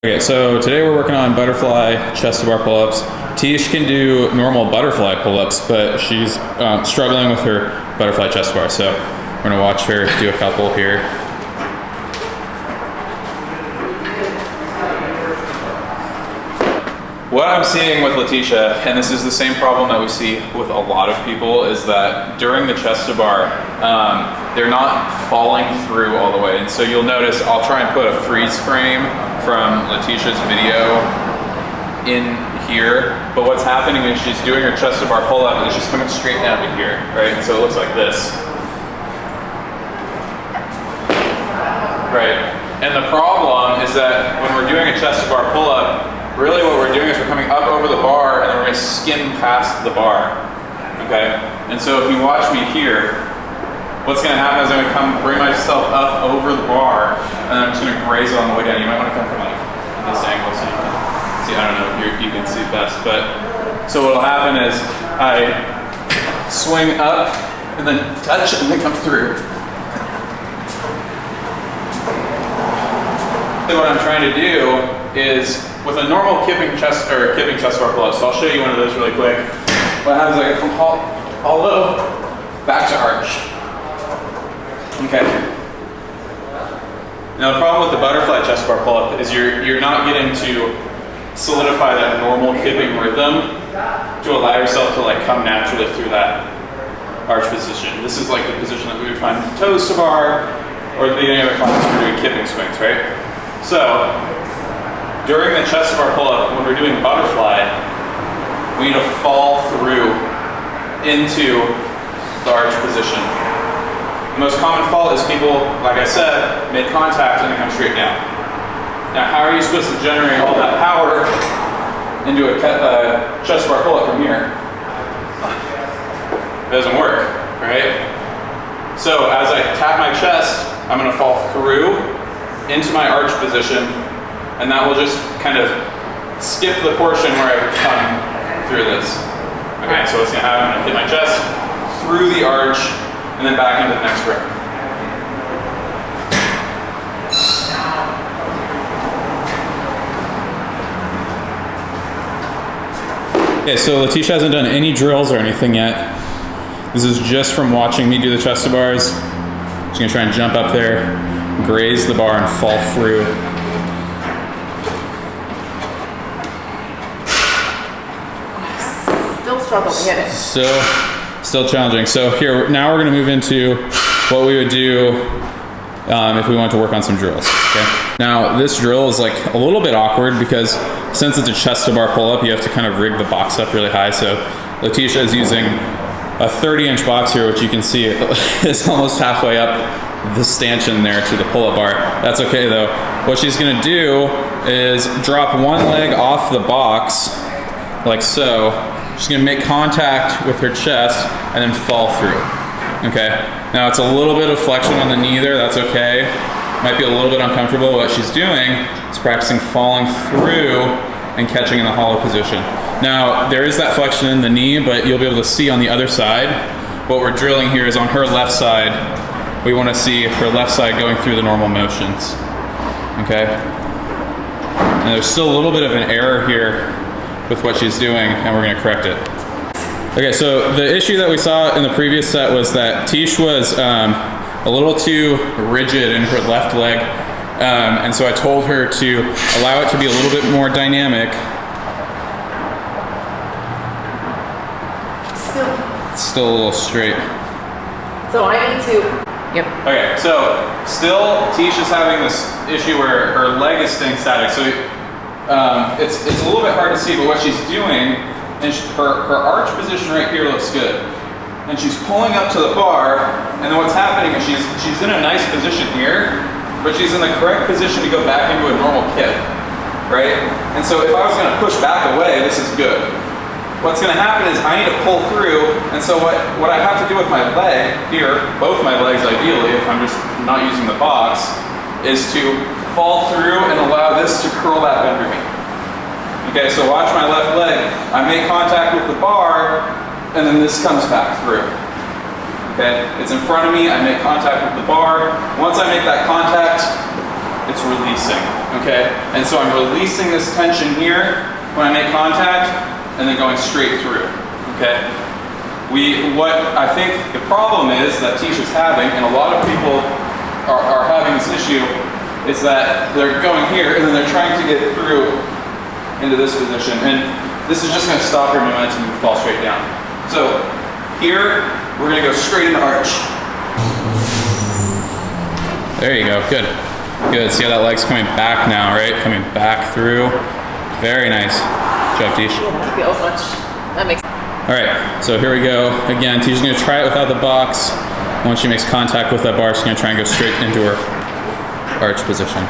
Okay, so today we're working on butterfly chest to bar pull-ups. Tish can do normal butterfly pull-ups, but she's struggling with her butterfly chest to bar. So we're gonna watch her do a couple here. What I'm seeing with Letitia, and this is the same problem that we see with a lot of people, is that during the chest to bar, they're not falling through all the way. And so you'll notice I'll try and put a freeze frame from Letitia's video in here, but what's happening is she's doing her chest to bar pull-up and it's just coming straight down to here, right? And so it looks like this. Right, and the problem is that when we're doing a chest to bar pull-up, really what we're doing is we're coming up over the bar and then we're gonna skim past the bar, okay? And so if you watch me here, what's gonna happen is I'm gonna bring myself up over the bar and then I'm just gonna graze it on the way down. You might wanna come from like this angle so you can see, I don't know if you can see best, but so what'll happen is I swing up and then touch and then come through. What I'm trying to do is with a normal kipping chest bar pull-up, so I'll show you one of those really quick. What happens is I go from hollow back to arch. Okay. Now the problem with the butterfly chest bar pull-up is you're not getting to solidify that normal kipping rhythm to allow yourself to like come naturally through that arch position. This is like the position that we would find in toes to bar or at the beginning of a class when we're doing kipping swings, right? So during the chest bar pull-up, when we're doing butterfly, we need to fall through into the arch position. The most common fault is people, like I said, make contact and then come straight down. Now, how are you supposed to generate all that power into a chest bar pull-up from here? It doesn't work, right? So as I tap my chest, I'm gonna fall through into my arch position, and that will just kind of skip the portion where I come through this. Okay, so what's gonna happen, I'm gonna hit my chest, through the arch, and then back into the next row. Okay, so Letitia hasn't done any drills or anything yet. This is just from watching me do the chest to bars. She's gonna try and jump up there, graze the bar, and fall through. Struggle to hit it. Still challenging. So here, now we're gonna move into what we would do if we want to work on some drills, okay? Now, this drill is like a little bit awkward because since it's a chest to bar pull-up, you have to kind of rig the box up really high. So Letitia is using a 30-inch box here, which you can see is almost halfway up the stanchion there to the pull-up bar. That's okay though. What she's gonna do is drop one leg off the box, like so. She's gonna make contact with her chest and then fall through, okay? Now it's a little bit of flexion on the knee there, that's okay. Might be a little bit uncomfortable. What she's doing is practicing falling through and catching in the hollow position. Now, there is that flexion in the knee, but you'll be able to see on the other side. What we're drilling here is on her left side. We wanna see her left side going through the normal motions, okay? And there's still a little bit of an error here with what she's doing, and we're gonna correct it. Okay, so the issue that we saw in the previous set was that Tish was a little too rigid in her left leg, and so I told her to allow it to be a little bit more dynamic. Still a little straight. So I need to, yep. Okay, so still Tish is having this issue where her leg is staying static. So it's a little bit hard to see, but what she's doing is her arch position right here looks good. And she's pulling up to the bar, and then what's happening is she's in a nice position here, but she's in the correct position to go back into a normal kip, right? And so if I was gonna push back away, this is good. What's gonna happen is I need to pull through, and so what I have to do with my leg here, both my legs ideally, if I'm just not using the box, is to fall through and allow this to curl back under me. Okay, so watch my left leg. I make contact with the bar, and then this comes back through. Okay, it's in front of me, I make contact with the bar. Once I make that contact, it's releasing, okay? And so I'm releasing this tension here when I make contact and then going straight through, okay? What I think the problem is that Tisha's having, and a lot of people are having this issue, is that they're going here and then they're trying to get through into this position. And this is just gonna stop your momentum and fall straight down. So here, we're gonna go straight into arch. There you go, good. Good, see how that leg's coming back now, right? Coming back through. Very nice. Good job, Tish. Yeah, feels much. That makes. All right, so here we go. Again, Tisha's gonna try it without the box. Once she makes contact with that bar, she's gonna try and go straight into her arch position.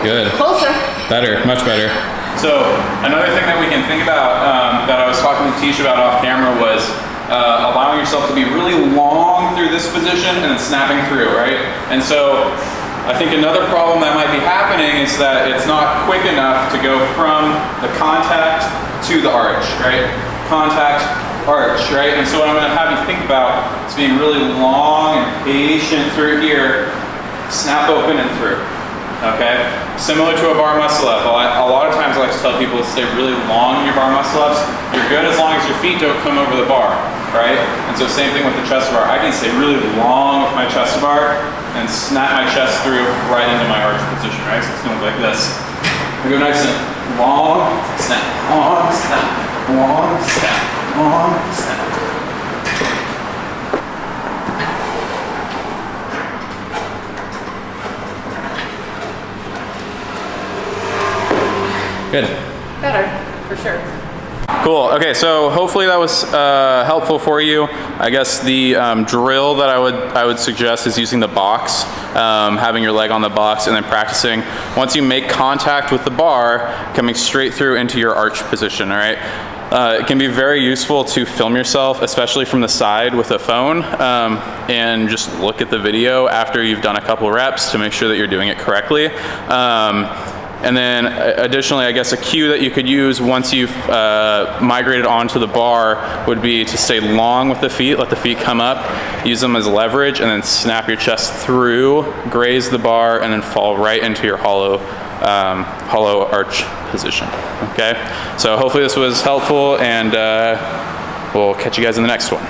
Good. Closer. Better, much better. So another thing that we can think about that I was talking to Tisha about off camera was allowing yourself to be really long through this position and then snapping through, right? And so I think another problem that might be happening is that it's not quick enough to go from the contact to the arch, right? Contact, arch, right? And so what I'm gonna have you think about is being really long and patient through here, snap open and through, okay? Similar to a bar muscle up. A lot of times I like to tell people to stay really long in your bar muscle ups. You're good as long as your feet don't come over the bar, right? And so same thing with the chest bar. I can stay really long with my chest bar and snap my chest through right into my arch position, right? So it's gonna look like this. I go nice and long, snap, long, snap, long, snap, long, snap. Good. Better, for sure. Cool. Okay, so hopefully that was helpful for you. I guess the drill that I would suggest is using the box, having your leg on the box, and then practicing. Once you make contact with the bar, coming straight through into your arch position. All right. It can be very useful to film yourself, especially from the side with a phone, and just look at the video after you've done a couple reps to make sure that you're doing it correctly. And then additionally, I guess a cue that you could use once you've migrated onto the bar would be to stay long with the feet, let the feet come up, use them as leverage, and then snap your chest through, graze the bar, and then fall right into your hollow arch position, okay? So hopefully this was helpful, and we'll catch you guys in the next one.